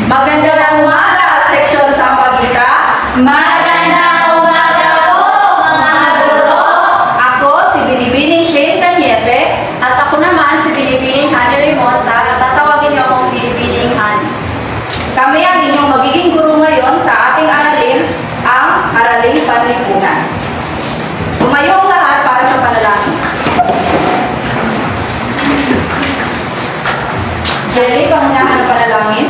Magandang umaga, Seksyon Sampaguita. Magandang umaga po, mga guro. Ako si Binibining Shane Cañete at ako naman si Binibining Honey Remonta at tatawagin niyo akong Binibining Honey. Kami ang inyong magiging guro ngayon sa ating aralin, ang Araling Panlipunan. Tumayo ang lahat para sa panalangin. Jerry, pangunahan ng panalangin.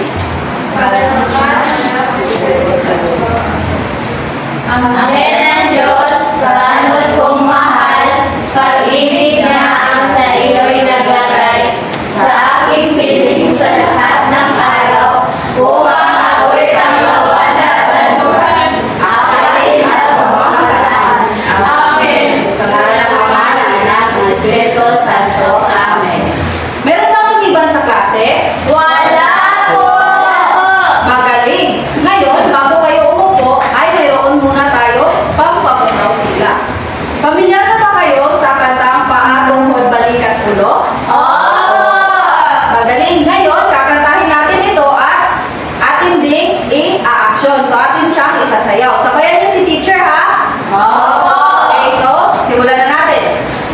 Angel ng Diyos, karanod kong mahal, pag-ibig na ang sa iyo'y naglagay sa aking piling sa lahat ng araw, upang ako'y panglawan at panuran, akalin at pamamahalaan. Amen. Sa ngalan ng Ama, ng Anak, ng Espiritu Santo. Amen. Meron bang lumiban sa klase? Wala po! Magaling! Ngayon, bago kayo umupo, ay mayroon muna tayo pampaputaw sila. Pamilyar na ba kayo sa kantang Paa, Tungkod, Balikat, Ulo? Oo! Magaling! Ngayon, kakantahin natin ito at atin ding i-action. So, atin siyang isasayaw. Sabayan niyo si teacher, ha? Opo! Okay, so, simulan na natin.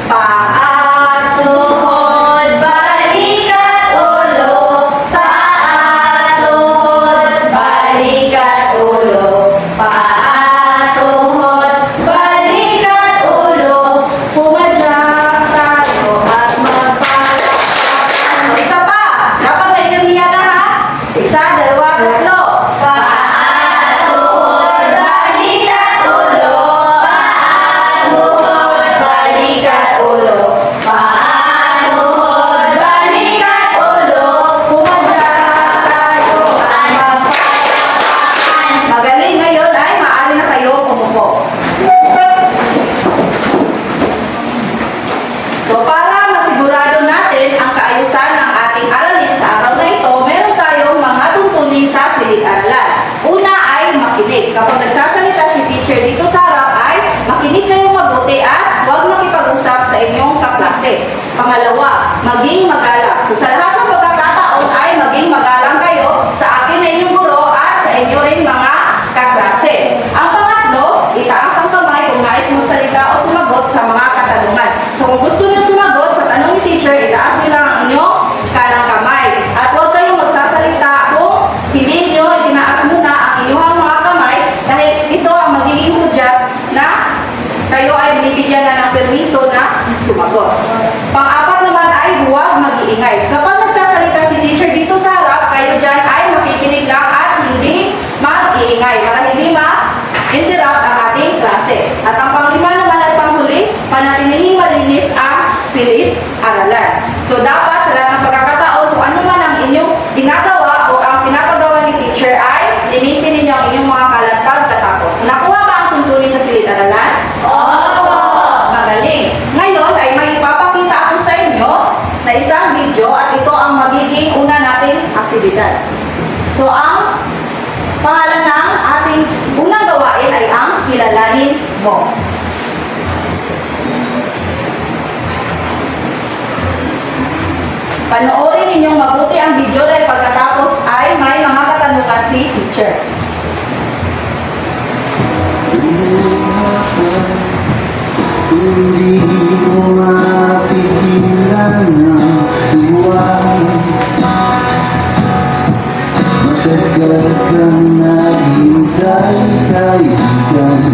Paa, Tuhod, balikat, ulo. Paa, tuhod, balikat, ulo. Paa, tuhod, balikat, ulo. pumadyak tayo at magpalakpakan. Isa pa! Dapat na inamiya na, ha? Isa, dalawa, tatlo. Paa, tuhod, balikat, ulo. Paa, tuhod, balikat, ulo. Paa, tuhod, balikat, ulo. Pumadyak tayo at magpalakpakan. Magaling ngayon ay maaari na kayo umupo. So para masigurado natin ang kaayusan ng ating aralin sa araw na ito, meron tayong mga tuntunin sa silid-aralan. Una ay makinig. Kapag nagsasalita si teacher dito sa harap ay makinig kayong mabuti at huwag makipag-usap sa inyong kaklase. Pangalawa, maging magalang. So sa lahat ng pagkakataon ay maging magalang kayo sa akin na inyong guro at sa inyo rin mga kaklase. Ang pangatlo, itaas ang kamay kung nais magsalita o sumagot sa mga katanungan. So kung gusto niyo sumagot sa tanong ni teacher, itaas niyo lang ang inyong kanang kamay. At huwag kayong magsasalita kung hindi niyo itinaas muna ang inyong mga kamay dahil ito ang magiging hudyat na kayo ay binibigyan na ng permiso na sumagot. Pang-apat naman ay huwag mag-iingay. Kapag nagsasalita si teacher dito sa harap, kayo dyan ay makikinig lang at hindi mag-iingay para hindi ma-interrupt ang ating klase. At ang panglima naman at panghuli, panatilihing malinis ang silid-aralan. So dapat sa lahat ng pagkakataon, kung ano man ang inyong ginagawa o ang pinapagawa ni teacher ay linisin ninyo ang inyong mga kalat pagkatapos. So, nakuha ba ang tuntunin sa silid-aralan? Opo! Magaling! Ngayon ay may ipapakita ako sa inyo na isang video at ito ang magiging una nating aktibidad. So ang pangalan ng ating unang gawain ay ang kilalanin mo. Panoorin ninyong mabuti ang video dahil pagkatapos ay may mga katanungan si teacher. Hindi mo mapigilan ang buwan. Matagal kang naghintay, kaibigan.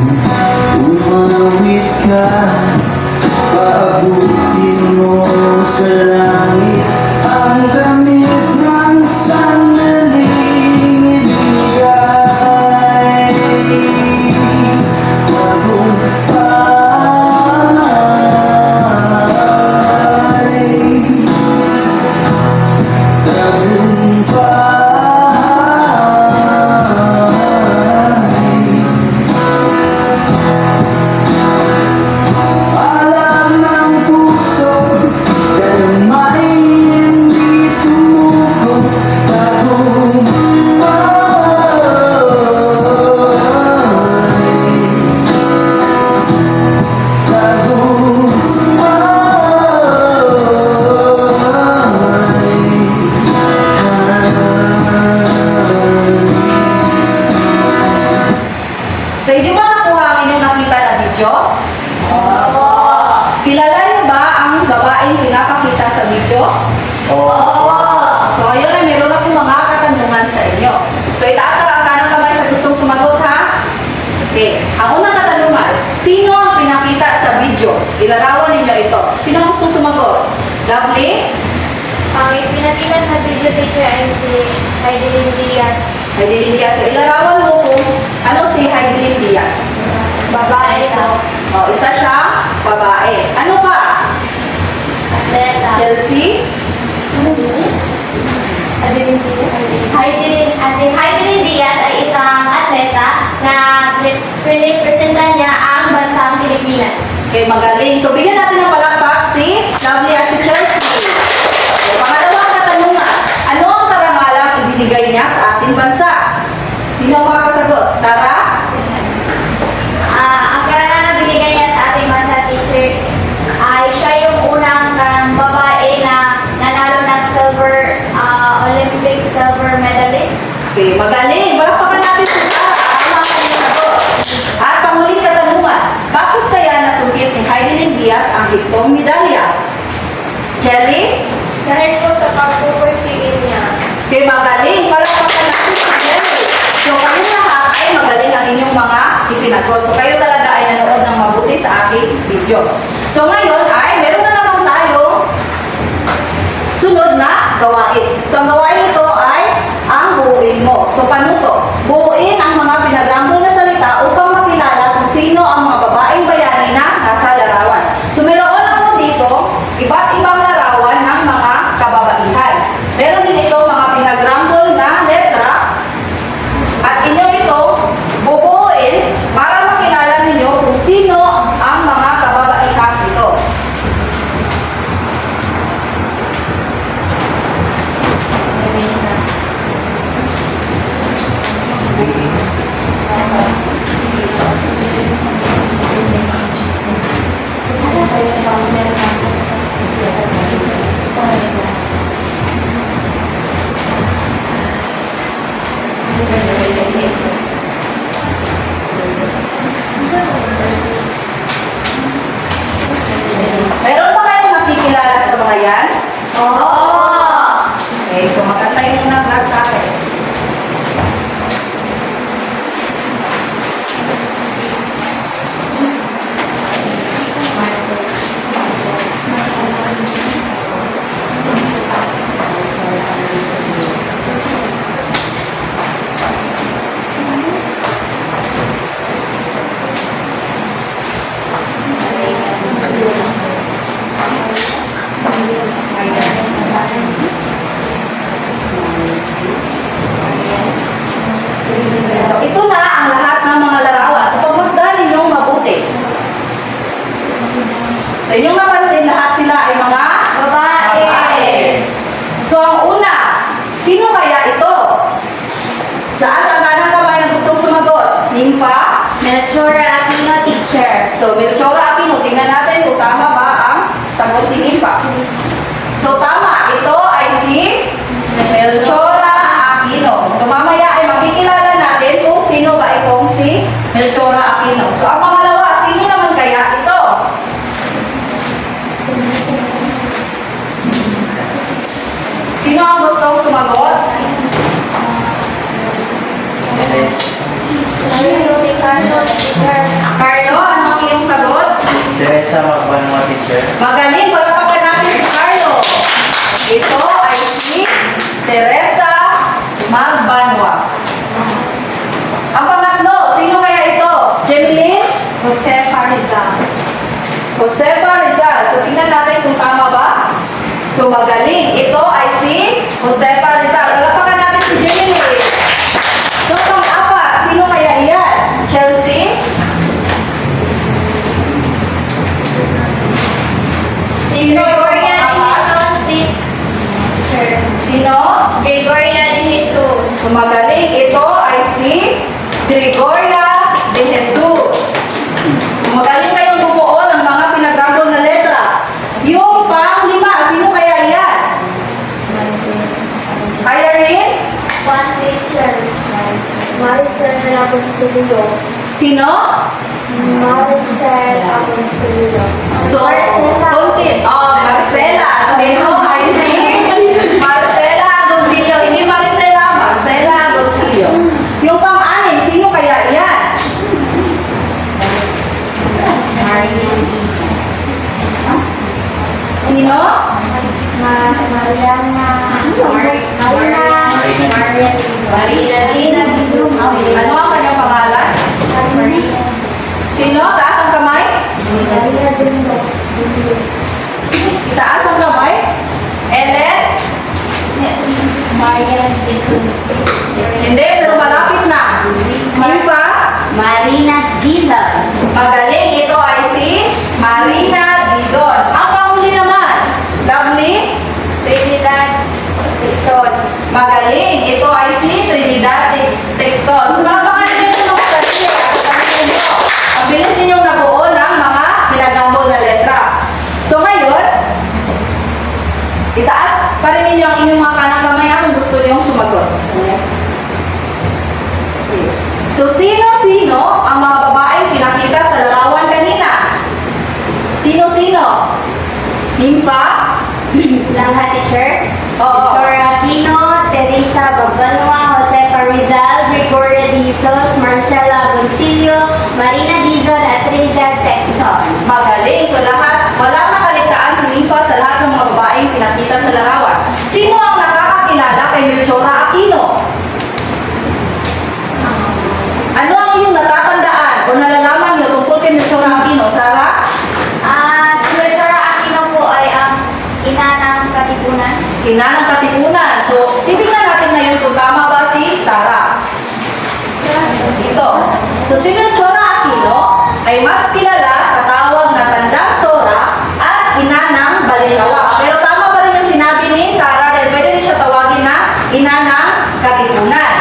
Umawit ka, paabutin mo sa langit ang tamis ng sandaling ibigay. Alam ng puso, kailanman Okay. Ang unang katanungan, sino ang pinakita sa video? Ilarawan ninyo ito. Sino ang gusto sumagot? Lovely? Ang ipinakita sa video teacher ay si Heidelin Diaz. Heidelin Diaz. So, ilarawan mo kung ano si Heidelin Diaz. Babae po. O, isa siya, babae. Ano pa? Atleta. Chelsea? Si Heidelin Diaz ay isang atleta na pinipresenta niya ang bansang Pilipinas. Okay, magaling. So, bigyan natin ng palakpak si Lovely at si Chelsea. So, pangalawang katanungan, ano ang karangalang ibinigay niya sa ating bansa? Sino ang makakasagot? Sarah? Ang karangalan na binigay niya sa ating bansa teacher ay siya yung unang babae na nanalo ng Olympic silver medalist. Okay, magaling. Palakpakan natin si Sarah. Ang mga kanyang sagot. At panghuling katanungan, bakit kaya nasungkit ni Heidelin Diaz ang hitong medalya? Jelly? Dahil po sa pagpupursigin niya. Okay, magaling. Palakpakan natin si Jelly. So, kayo lahat ay magaling ang inyong mga isinagot. So, kayo talaga ay nanood ng mabuti sa aking video. So, ngayon ay meron na naman tayo sunod na gawain. So, ang gawain ito ay ang buuin mo. So, paano to? Buuin ang mga pinagramdol na salita upang makilala kung sino ang mga babaeng bayani na nasa larawan. So, meron ako dito iba't ibang larawan ng mga kababaihan. Meron din ito mga pinagramdol na letra at inyo ito bubuuin para makilala ninyo kung sino ang mga kababaihan ito. Meron pa kayong nakikilala sa mga yan? Oo! Okay, so makantay muna class sa akin. So, ito na ang lahat ng mga larawan. So, pagmasdan ninyong mabuti. So, inyong napansin, lahat sila ay mga Babae. So, ang una, sino kaya ito? Sa kanang kamay na gustong sumagot? Nympha? Melchora Aquino teacher. So, Melchora Aquino, tingnan natin kung tama ba ang sagot ni Nympha. So, tama. Ito ay si Melchora Aquino. So, mamaya ay makikilala natin kung sino ba itong si Melchora Aquino. So, ang pangalawa, sino naman kaya ito? Sino ang gustong sumagot? Si Carlo teacher. Carlo, ano ang iyong sagot? Teresa Magbanwa, teacher. Magaling, palapakan natin si Carlo. Ito ay si Teresa Magbanwa. Ang pangatlo, sino kaya ito? Jemeline? Josefa Rizal. Josefa Rizal. So, tingnan natin kung tama ba. So, magaling. Ito ay si Josefa Rizal. Palapakan natin si Jemeline. So, pang-apat, sino kaya iyan? Chelsea? Si Sino yung Gregoria de pang-apat? Jesus teacher. Sino? Gregoria de Jesus. So, magaling. Ito ay si Gregoria de Jesus. Magaling kayong bumuo ng mga pinagramdol na letra. Yung pang-lima, sino kaya yan? Irene? One teacher. Maricel Agoncillo. Sino? Maricel Agoncillo. So, konti. Oh, Marcela. So, ito ay si Marcela Agoncillo. Hindi Maricela, Marcela Agoncillo. Yung pang-anim, sino kaya yan? Marina Dizon. Ano ang kanyang pangalan? Sino? Taas ang kamay? Taas ang kamay? Ellen? Marian Dizon. Hindi, pero malapit na. Nympha? Marina Dizon. Magaling. Ito ay si Marina Dizon. Ang panghuli naman, Lovely? Trinidad Dizon. Magaling. Ito ay si Trinidad Texon. So, palakpakan niyo ito ng sarili at sarili niyo. Ang bilis ninyong nabuo ng mga pinagambol na letra. So, ngayon, itaas pa rin ninyo ang inyong mga kanang kamay kung gusto niyong sumagot. So, sino-sino ang mga babaeng pinakita sa larawan kanina? Sino-sino? Nympha? Langha teacher. Oo. Victoria Aquino, Teresa Babanwa, Josefa Rizal, Gregoria Dizos, Marcela Boncillo, Marina Dizon at Trinidad Texon. Magaling. So lahat, walang nakalitaan si Nympha sa lahat ng mga babaeng pinakita sa larawan. Sino ang nakakakilala kay Melchora Aquino? Ano ang inyong natatandaan o nalalaman niyo tungkol kay Melchora Aquino? Sarah? Si Melchora Aquino po ay ang ina ng Katipunan. Ina ng Katipunan. So, titignan natin ngayon kung tama ba si Sarah. Ito. So, si Melchora Aquino ay mas kilala sa tawag na Tandang Sora at ina ng Balinawa. Pero tama pa rin yung sinabi ni Sarah dahil pwede rin siya tawagin na ina ng Katipunan.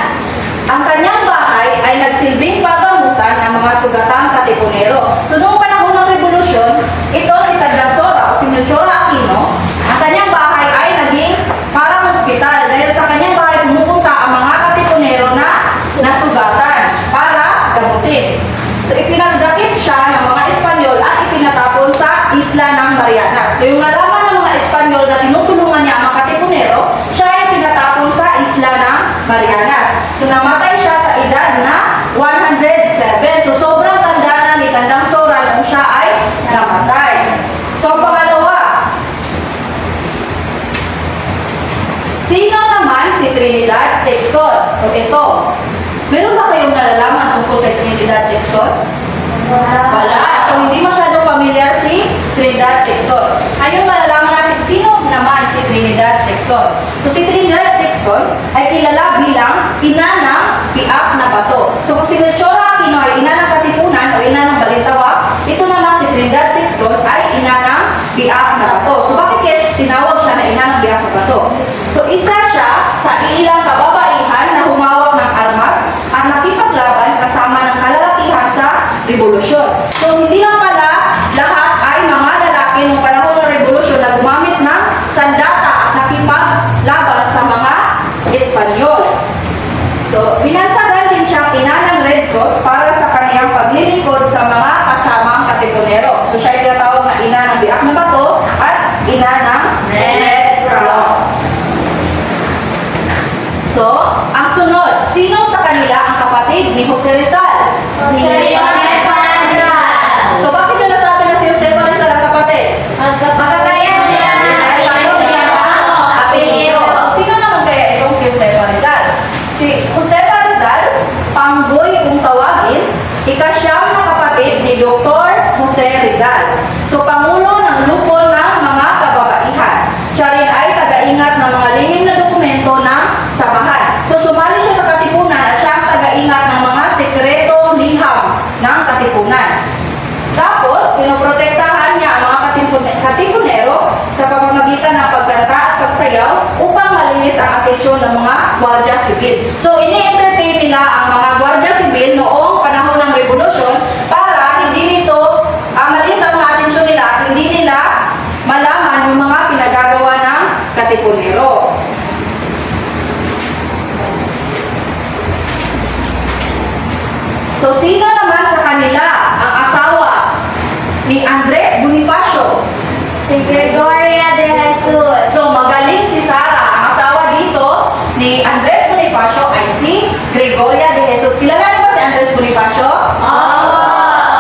Ang kanyang bahay ay nagsilbing pagamutan ng mga sugatang katipunero. So, noong panahon ng revolusyon, ito si Tandang Sora o si Melchora Aquino, ang kanyang bahay ay naging parang hospital dahil sa kanyang bahay pumupunta ang mga katipunero na nasugatan para gamutin. So, ipinagdakip siya ng mga Espanyol at ipinatapon sa isla ng Marianas. So, yung nalaman ng mga Espanyol na tinutulungan niya ang mga katipunero, siya ay pinatapon sa isla ng Marianas. So, namatay siya sa edad na 107. So, sobrang tanda na ni Tandang Sora nung siya ay namatay. So, ang pangalawa, sino naman si Trinidad Texon? So, ito. Meron ba kayong nalalaman tungkol kay Trinidad Texon? Wala. So, hindi masyadong familiar si Trinidad Texon. Ngayon, malalaman natin sino naman si Trinidad Texon. So, si Trinidad Texon ay kilala bilang ina ng piak na bato. So, kung si Melchora Aquino ay ina ng Katipunan o ina ng Balintawak, ito naman si Trinidad Texon ay ina ng piak na bato. So, bakit kaya tinawag siya na ina ng piak na bato? So, isa siya sa ilang kababaihan na humawak ng armas at nakipaglaban kasama ng kalalakihan sa revolusyon. So, hindi lang pala lahat ay mga lalaki nung panahon ng revolusyon na gumamit ng sandata at nakipaglaban sa mga Espanyol. So, binansagan din siyang ina ng Red Cross para sa kaniyang paglilingkod sa mga kasamang katipunero. So, siya ay tinatawag na ina ng biak na bato at ina ng Red Cross. So, ang sunod, sino sa kanila ang kapatid ni Jose Rizal? Si Josefa Rizal. So, bakit nyo nasabi na si Josefa Rizal ang kapatid? Magkapagayan sila ng Ay, pareho sila ng apelyido. So, sino naman kaya itong si Josefa Rizal? Si Josefa Rizal, Panggoy kung tawagin, ikasyam na kapatid ni Dr. Jose Rizal. So, pangulo ng lupon ng mga kababaihan. Siya rin ay taga-ingat ng mga lihim na dokumento ng samahan. So, sumali siya sa Katipunan at siya ang taga-ingat ng mga sekretong liham ng Katipunan. Tapos, pinoprotektahan niya ang mga katipunero sa pamamagitan ng pagkanta at pagsayaw upang malinis ang atensyon ng mga Guardia Civil. So, ini-entertain nila ang mga Guardia Civil noong panahon ng revolusyon para hindi nito malinis ang mga atensyon nila at hindi nila malaman yung mga pinagagawa ng katipunero. So, sino naman sa kanila ang asawa ni Andres Bonifacio? Si Gregoria de Jesus. So, magaling si Sarah. Ang asawa dito ni Andres Bonifacio ay si Gregoria de Jesus. Kilala niyo ba si Andres Bonifacio? Opo.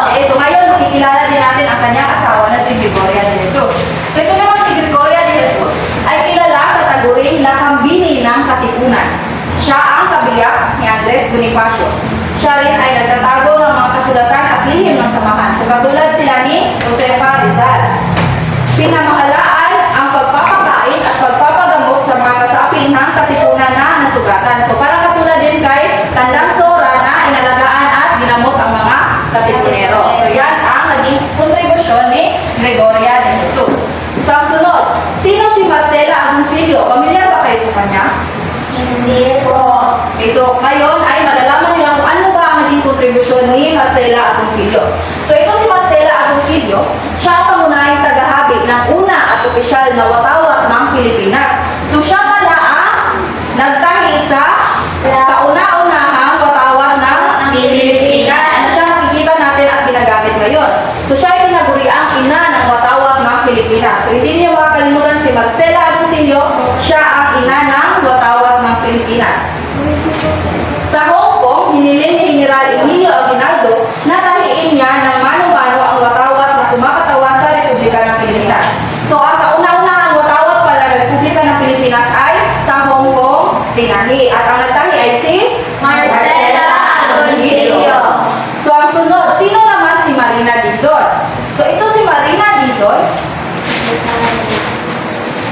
Okay, so ngayon makikilala din natin ang kanyang asawa na si Gregoria de Jesus. So, ito naman si Gregoria de Jesus ay kilala sa taguring lakambini ng Katipunan. Siya ang kabiyak Bonifacio. Siya rin ay nagtatago ng mga kasulatan at lihim ng samahan. So katulad sila ni Josefa Rizal. Pinamahalaan ang pagpapakain at pagpapagamot sa mga kasapinhang katipunan na nasugatan. So parang katulad din kay Tandang Sora na inalagaan at ginamot ang mga katipunero. So yan ang naging kontribusyon ni Gregoria de Jesus. So ang sunod, sino si Marcela Agoncillo? Pamilyar ba kayo sa kanya? Hindi po. Okay, so ngayon ay malalaman nila kung ano ba ang naging kontribusyon ni Marcela Agoncillo. So ito si Marcela Agoncillo, siya ang pangunahing tagahabi ng una at opisyal na watawat ng Pilipinas. So siya pala ang nagtahi sa kauna-unahang watawat ng Pilipinas na siya nakikita natin at ginagamit ngayon. So siya ay pinaguri ang ina ng watawat ng Pilipinas. So hindi niyo makakalimutan si Marcela Agoncillo, siya ang ina ng watawat ng Pilipinas. Sa Hong Kong, hiniling ni General Emilio Aguinaldo na tahiin niya ng mano-mano ang watawat na kumakatawan sa Republika ng Pilipinas. So ang kauna-unahang watawat pala ng Republika ng Pilipinas ay sa Hong Kong tinahi. At ang nagtahi ay si Marcela Agoncillo. So ang sunod, sino naman si Marina Dizon? So ito si Marina Dizon,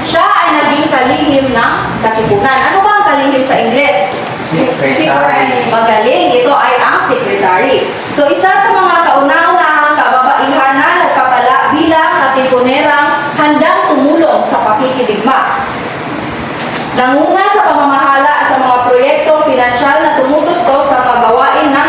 siya ay naging kalihim ng katipunan. Ano ba ang kalihim sa Ingles? Secretary. Magaling, ito ay ang secretary. So isa sa mga kauna-unahang kababaihan na nagpapala bilang katipunerang handang tumulong sa pakikidigma. Nanguna sa pamamahala sa mga proyektong pinansyal na tumutustos sa paggawain ng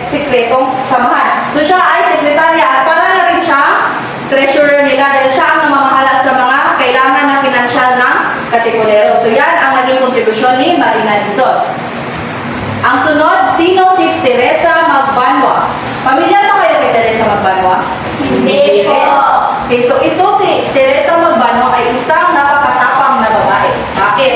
sekretong samahan. So siya ay sekretarya at para na rin siya treasurer nila dahil siya ang namamahala sa mga kailangan ng pinansyal ng katipunero. So yan ang naging kontribusyon ni Marina Dizon. Ang sunod, sino si Teresa Magbanwa? Pamilyar ba kayo kay Teresa Magbanwa? Hindi po. Okay, so ito si Teresa Magbanwa ay isang napakatapang na babae. Bakit?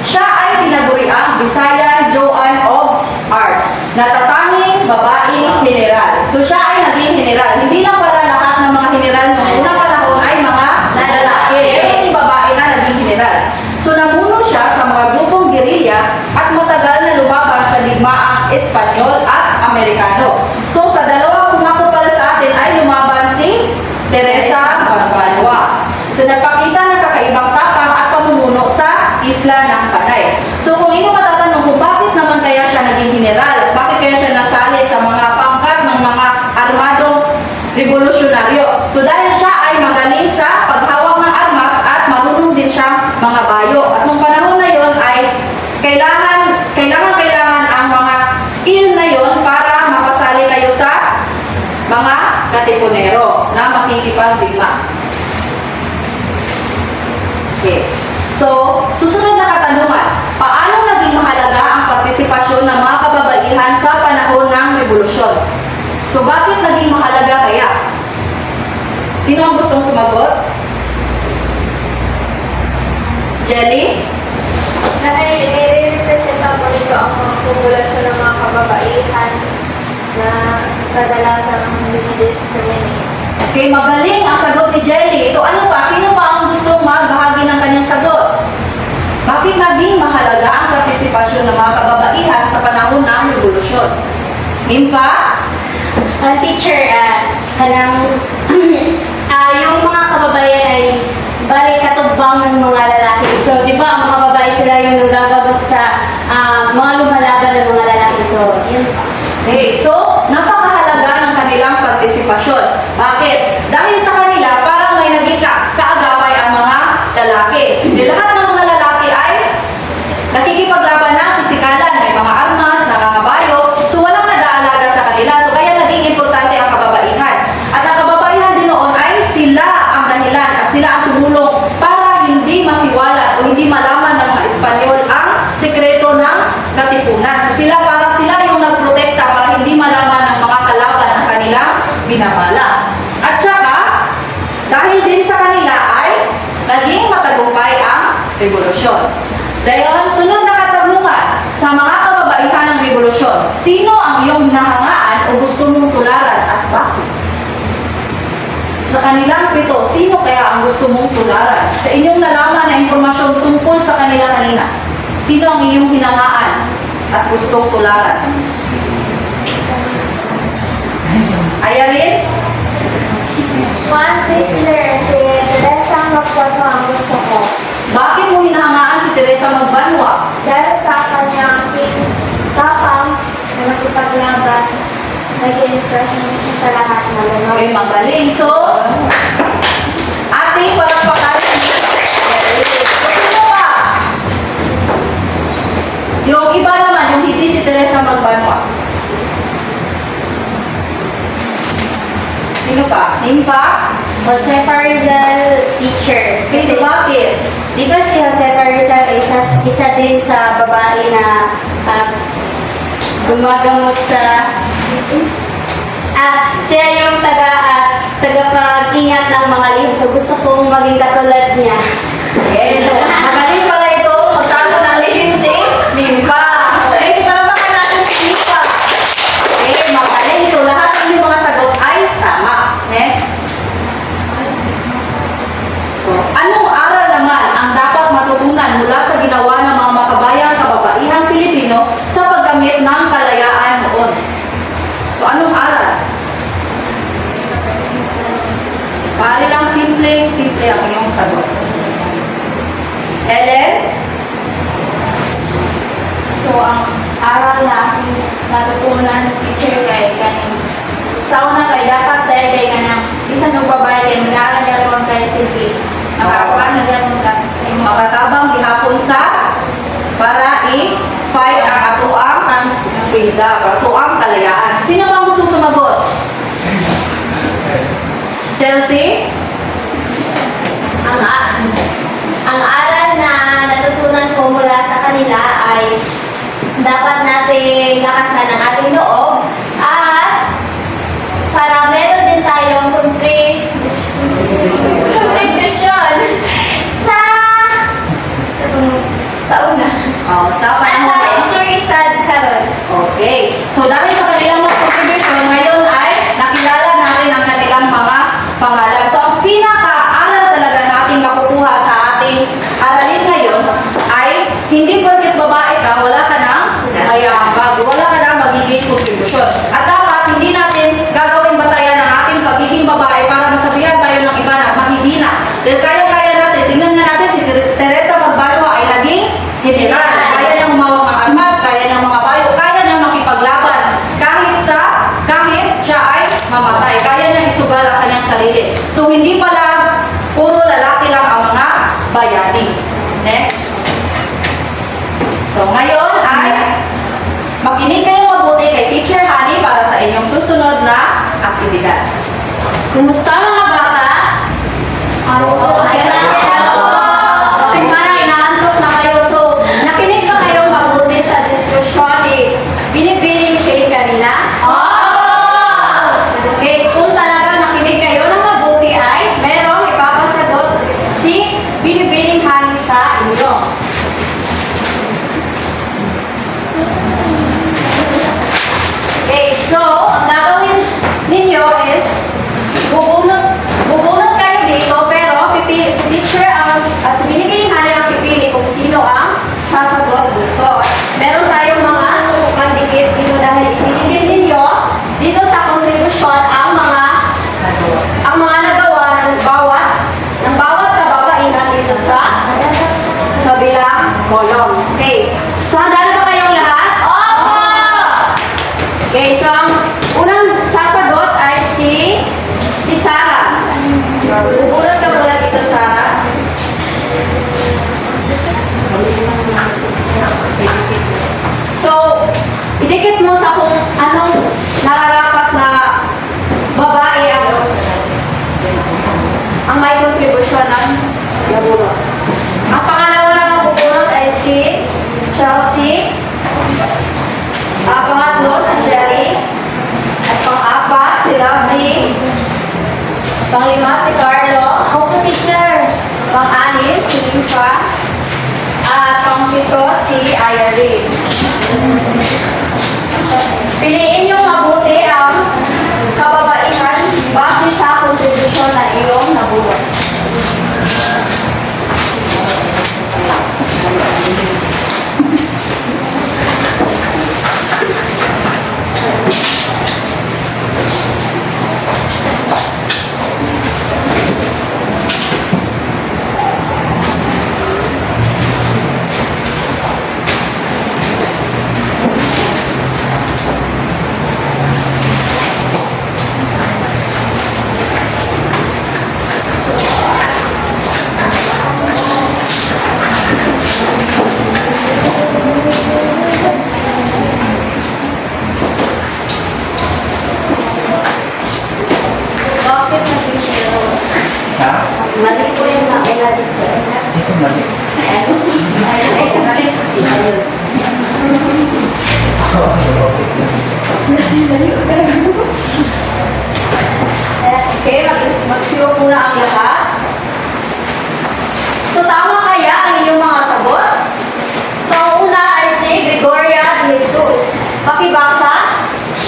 Siya ay tinaguri ang Visayan Joan of Arc, natatanging babaeng general. So siya ay naging general. Hindi lang pala lahat ng mga general noong unang panahon ay mga lalaki. Pero yung babae na naging general. So namuno siya sa mga grupong gerilya at matagal na lumaban sa digmaang Espanyol at Amerikano. So sa dalawang sumako pala sa atin ay lumaban si Teresa Magbanwa. So nagpakita ng kakaibang tapang at pamumuno sa isla ng Panay. So kung ino matatanong kung bakit naman kaya siya naging general, bakit kaya siya nasali sa mga pangkat ng mga armadong revolusyonaryo. So dahil siya ay magaling sa paghawak ng armas at marunong din siya mga bayo. At nung panahon na yon ay kailangan ang mga skill na yon para mapasali kayo sa mga katipunero na makikipagdigma. Okay. So, susunod na katanungan, paano naging mahalaga ang partisipasyon ng mga kababaihan sa panahon ng revolusyon? So, bakit naging mahalaga kaya? Sino ang gustong sumagot? Jelly? Dahil i-represent po nito ang mga populasyon ng mga kababaihan na kadalasan discriminate. Okay, magaling ang sagot ni Jelly. So, ano pa? Sino pa ang gustong magbahagi ng kanyang sagot? Bakit naging mahalaga ang partisipasyon ng mga kababaihan sa panahon ng revolusyon? Nympha? Teacher, yung mga kababayan ay balik katugbang ng mga lalaki. So, di ba, ang mga babae sila yung nagagagot sa mga lumalaban ng mga lalaki. So, yun pa. Okay, so, napakahalaga ng kanilang partisipasyon. Bakit? Dahil sa kanila, parang may naging kaagaway ang mga lalaki. Hindi lahat ng mga lalaki ay nakikipaglaban ng pisikalan, may mga armas, nangangabayo, so walang nag-aalaga sa kanila. So, kaya naging importante ang kababaihan. At ang kababaihan din noon ay sila ang dahilan at sila ang tumulong para hindi masiwala o hindi malaman ng mga Espanyol ang sekreto ng katipunan. So, sila yung nagprotekta para hindi malaman ng mga kalaban ang kanilang binabala. At saka, dahil din sa kanila ay naging matagumpay ang revolusyon. Dayon, sunod na katanungan, sa mga kababaihan ng revolusyon, sino ang iyong hinahangaan o gusto mong tularan at bakit? Sa kanilang pito, sino kaya ang gusto mong tularan? Sa inyong nalaman na impormasyon tungkol sa kanila kanina, sino ang iyong hinangaan at gustong tularan? Ayalin? One teacher, si Teresa Magbanwa ang gusto ko. Bakit mo hinahangaan si Teresa Magbanwa? Dahil sa kanyang tapang na nakipaglaban, naging inspiration sa lahat na lumaw. Okay, magaling. So, ating palakpakan. Sino pa? Yung iba naman, yung hindi si Teresa Magbanwa. Sino pa? Nimfa? Josefa Rizal teacher. Okay, so bakit? Di ba si Josefa Rizal ay isa din sa babae na gumagamot sa siya yung tagapag-ingat ng mga lihim. So gusto kong maging katulad niya. Okay, so magaling pala ito. Magtanong ng lihim si Nimfa. Okay, so palabakan natin si Nimfa. Okay, magaling. So lahat ng yung mga sagot ay tama. Next. So, anong aral naman ang dapat matutunan mula sa ginawa ng mga makabayang kababaihang Pilipino sa paggamit ng kalayaan noon? So, anong aral? Pari lang simple ang iyong sagot. Helen? So, ang aral na aking natutunan ng teacher kay kaning sa una kay dapat dahil kay kanyang isa nung babae kay mag-aaral niya rin kay Silvi. Nakakuha na dyan mong Makatabang gihapon sa para i-fight ang atuang freedom, atuang kalayaan. Sino ba ang gustong sumagot? Chelsea? Ang aral na natutunan ko mula sa kanila ay dapat nating lakasan ang ating loob at para meron din tayong contribution sa una. Oh, sa At panahon. sa history sa karon. Okay. So dahil sa kanilang mga contribution, ngayon ay nakilala natin ang kanilang mga pangalan. So ang pinaka-aral talaga natin makukuha sa ating aralin ngayon ay hindi porket babae ka, wala ka ng mayabag, wala ka ng magiging contribution. At dapat hindi natin gagawin batayan ng ating pagiging babae para masabihan tayo ng iba na mahihina. Dahil kaya-kaya natin, tingnan nga natin si Teresa Magbanwa ay naging general. Kaya niyang humawak ng armas, kaya niyang mga bayo, kaya niyang makipaglaban. Kahit siya ay mamatay, kaya niyang isugal ang kanyang sarili. So hindi pala puro lalaki lang ang mga bayani. Next. So ngayon ay makinig kayo mabuti kay Teacher Honey para sa inyong susunod na aktibidad. Kumusta mga bata? Okay, parang inaantok na kayo. So, nakinig ba kayo mabuti sa diskusyon ni Binibining Shane kanina? Okay, kung talaga nakinig kayo ng mabuti ay merong ipapasagot si Binibining Honey sa inyo. Okay, so, ang gagawin ninyo is bubunot kayo dito pero pipili si teacher si Binibining Honey ang pipili kung sino ang sasagot dito. Meron tayong mga pandikit dito dahil ipinigil ninyo dito sa contribution ang mga nagawa ng bawat kababaihan dito sa kabilang kolong. Okay. So, handa na ba kayong lahat? Okay, so ang unang sasagot ay si Sarah. Bubulot ka muna dito, Sarah. So, idikit mo sa kung anong nararapat na babae ang may contribution ng nabulot. Ang pangalawa na mabubulot ay si Chelsea. Pangatlo si Jelly. At pang-apat si Lovely. Pang-lima si Carlo. Teacher. Pang-anim si Nimfa. At pang-pito si Irene.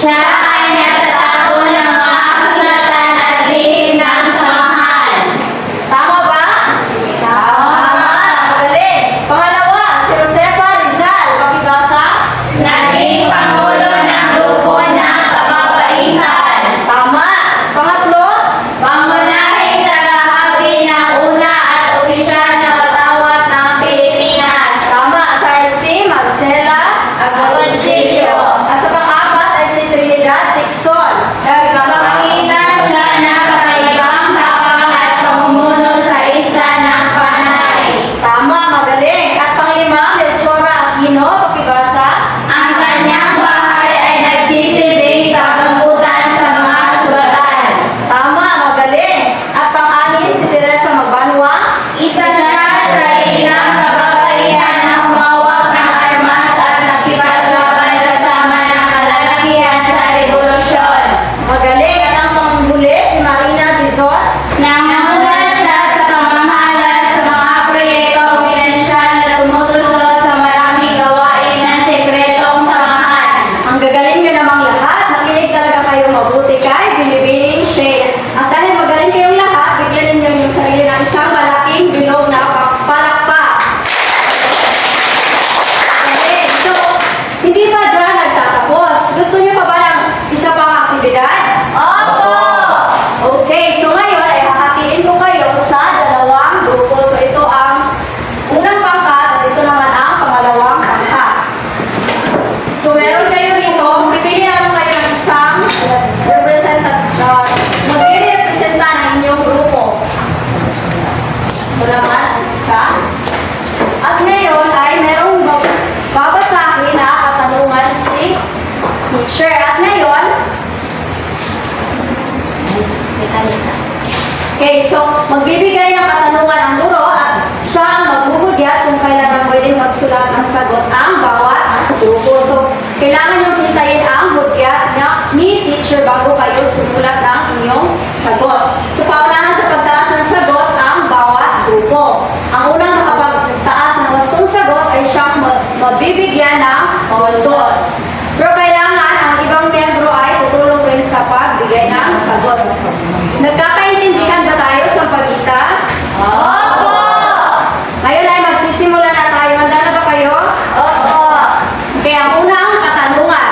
Siya ay nagtatago ng mga kasulatan at lihim ng samahan. Tama ba? Tama! Magaling! Pangalawa, si Josefa Rizal. Pakibasa. Naging pangulo ng grupo ng kababaihan. Tama! Pangatlo, Pangunahing tagahabi ng una at opisyal na watawat ng Pilipinas. tama, siya si Marcela Agoncillo. At sa pang-apat ay si Trinidad Dixon. Nagpapakita siya ng kakaibang tapang at pamumuno sa isla ng Panay. Tama, magaling. At panglima, Melchora Aquino. Pakibasa. Ang kanyang bahay ay nagsisilbing kagamputan sa mga sugatan. Tama, magaling. At pang-anim, si Teresa Magbanwa. Isa siya sa ilang kababaihan na humawak ng armas at nakipaglaban kasama ng kalalakihan sa revolusyon. Magaling. At ang panghuli, si Marina Dizon. Nangunan siya sa pamamahala sa mga proyektong pinansyal na tumutusok sa maraming gawain ng sekretong samahan. Ang gagaling nyo namang lahat. Nakinig talaga kayo mabuti kay Binibining Shane. At dahil magaling kayong lahat, bigyan ninyo yung sarili ng isang malaking bilog na palakpak. Okay, so, hindi ba dyan nagtatapos? Gusto nyo pa ba ng isa pang aktibidad? Opo! Okay, so ngayon ay hahatiin ko kayo sa dalawang grupo. So ito ang unang pangkat at ito naman ang pangalawang pangkat. So meron kayo dito, magpipili naman kayo ng isang magre-representa ng inyong grupo. Ito naman ang isa. At ngayon ay merong babasahin na katanungan si teacher. At ngayon, okay, so magbibigay ng katanungan ang guro at siya ang maghuhudyat kung kailan ang pwedeng magsulat ng sagot ang bawat grupo. So, kailangan nyo hintayin ang hudyat ni teacher bago kayo sumulat ng inyong sagot. So, paunahan sa pagtaas ng sagot ang bawat grupo. Ang unang makapagtaas ng wastong sagot ay siyang magbibigyan ng pondos. Pero kailangan ang ibang membro ay tutulong rin sa pagbigay ng sagot. Nagkakaintindihan ba tayo sa pagitas? Opo! Ngayon ay magsisimula na tayo. Handa na ba kayo? Opo! Okay, ang unang katanungan.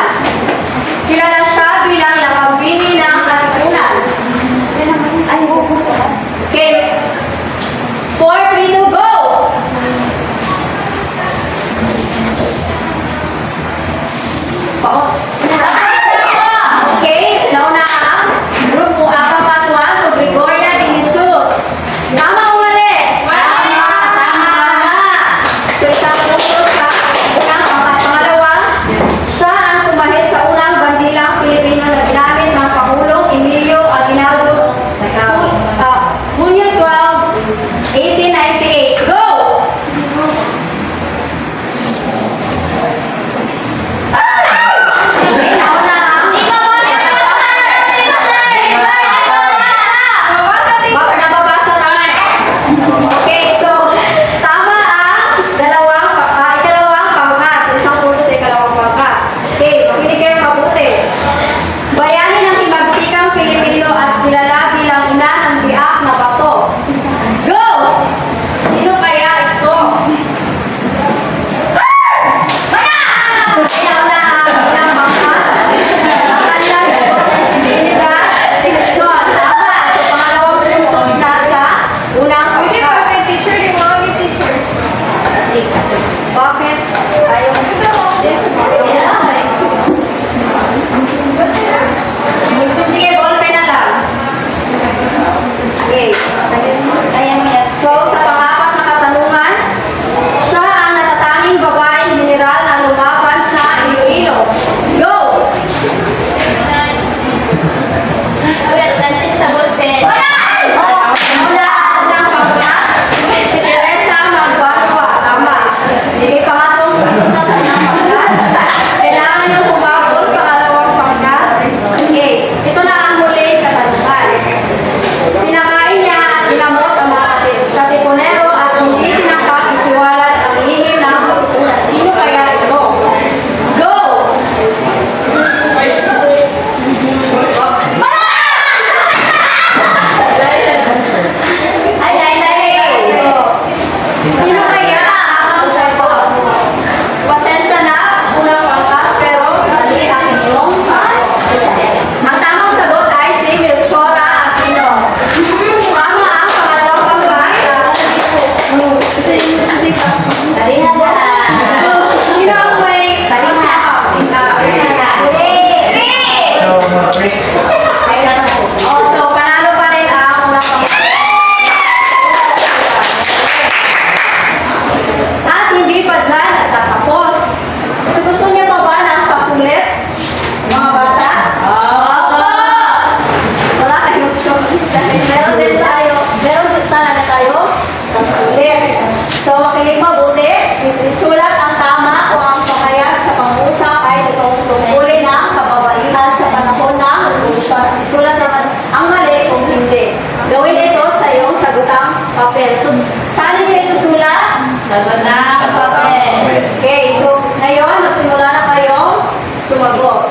sumagot.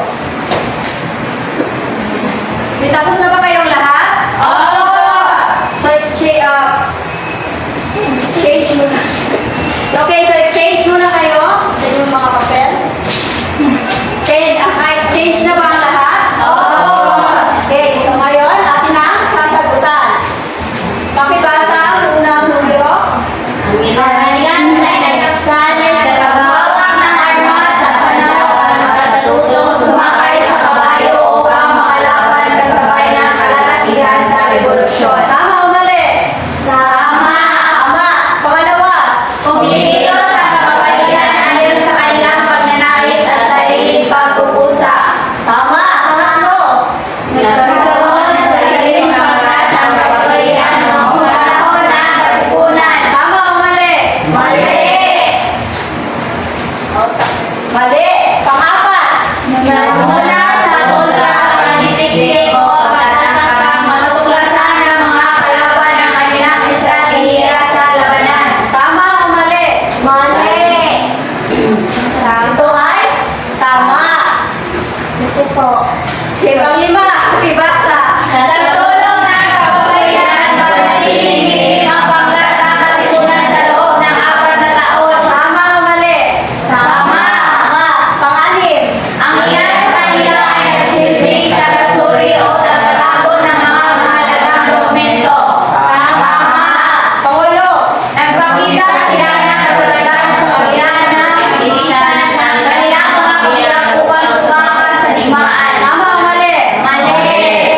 May tapos na ba kayong lahat? So, exchange muna. So, okay, so exchange muna kayo sa inyong mga papel. Okay, naka-exchange na ba ang lahat? Okay, so ngayon, atin ang sasagutan. Pakibasa ang unang numero. Ang Milanayan ay nagsanay sa pagbawang ng armas sa panahon at natutong sumakay sa kabayo upang makalaban kasabay ng kalalakihan sa revolusyon. Tama o mali? Tama! Tama. Pangalawa. Kumikilos sa kababaihan ayon sa kanilang pagnanais at sariling pagkukusa. Tama. Pangatlo. Nagkaroon sa sariling pangkat ang kababaihan noong panahon ng katipunan. Tama o mali? Mali! Mali. Pangapat. Nagmula sa kontra ang panitiktik o pagkatakang matuklasan ng mga kalaban ng kanilang estratehiya sa labanan. Tama o mali? Mali! Ito ay tama. Ito po. Okay, panglima. Pakibasa. Sa tulong ng kababaihan, manatiling dilim ang pangkat ng katipunan sa loob ng 4 na taon. Tama o mali? Tama! Tama. Panganim. Ang ilan sa kanila ay nagsilbing tagasuri o tagatago ng mga mahalagang dokumento. Tama! Pangulo. Nagpakita sila ng katatagan sa kabila ng inisan ng kanilang mga bilang upang tumakas sa digmaan. Tama o mali? Mali!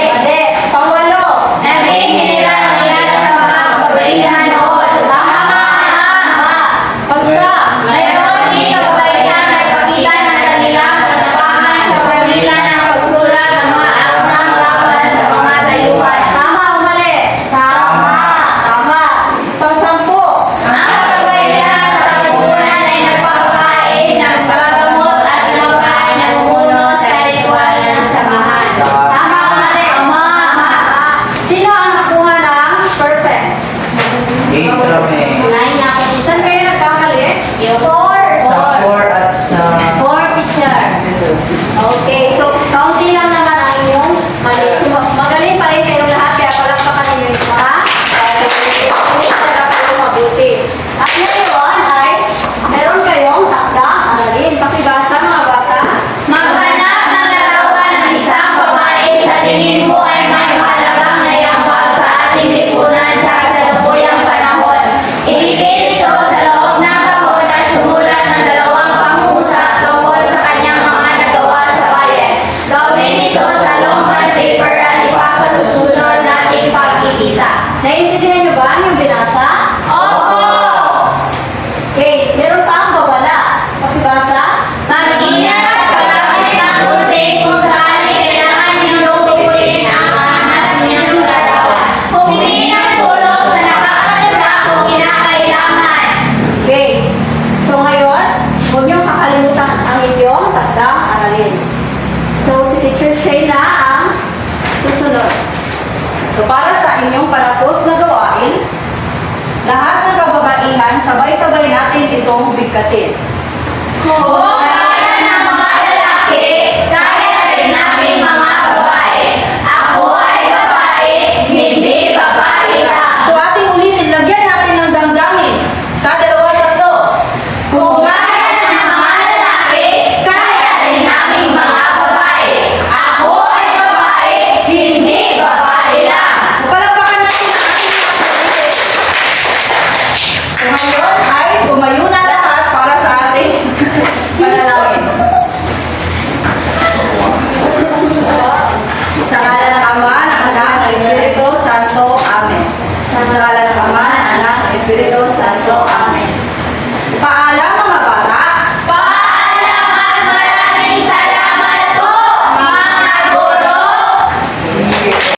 Mali. Pangulo. Naging general ang ilan sa mga kababaihan noon. Tama. Tama. Pagsyam. Mayroon din kababaihan na nagpakita ng kanilang katapangan sa pamilan ng pagsulat ng mga akdang laban sa mga dayuhan. Tama o mali? Tama! Tama. Pangsampu. Ang kababaihan sa katipunan ay nagpapain, nagpagamot at iba pa ay namumuno sa ritual ng samahan. Tama o mali? Tama! Sino ang nakuha ng perfect? Saan kayo nagkamali? Sa 4 at sa... Okay, so kaunti lang naman ang inyong mali. So magaling pa rin kayong lahat, kaya palakpakan ninyo ito, ha? Para kayo mabuti. At ngayon ay meron kayong takdang aralin. Pakibasa mga bata. Maghanap ng larawan ng isang babae sa tingin mo ay may mahalagang naiambag sa ating lipunan sa kasalukuyang panahon. Idikit ito sa loob ng kahon at sumulat ng 2 pangungusap tungkol sa kanyang mga nagawa sa bayan. Gawin ito sa long bond paper at ipasa sa susunod nating pagkikita. Naiintindihan niyo ba yung binasa? Opo! Okay, meron pa ang babala. Pakibasa. Mag-ingat at paggamit ng gunting kung sakali kailangan ninyong tukuyin ang hanap ninyong larawan. Humingi ng tulong sa nakakatanda kung kinakailangan. Okay. So ngayon, huwag niyong kakalimutan ang inyong takdang aralin. So si Teacher Shayna ang susunod. So para sa inyong patapos na gawain, lahat ng kababaihan, sabay-sabay natin itong bigkasin. Kung kaya ng mga lalaki, kaya rin namin mga babae. Ako ay babae, hindi babae lang. So ating ulitin, lagyan natin ng damdamin. Sa 2, 3. Kung kaya ng mga lalaki, kaya rin namin mga babae. Ako ay babae, hindi babae lang. Palakpakan natin ang ating mga sarili. So ngayon ay tumayo na lahat para sa ating panalangin. Sa ngala ng Ama, ng Anak, ng Espiritu Santo. Amen. Sa ngala ng Ama, ng Anak, ng Espiritu Santo. Amen. Paalam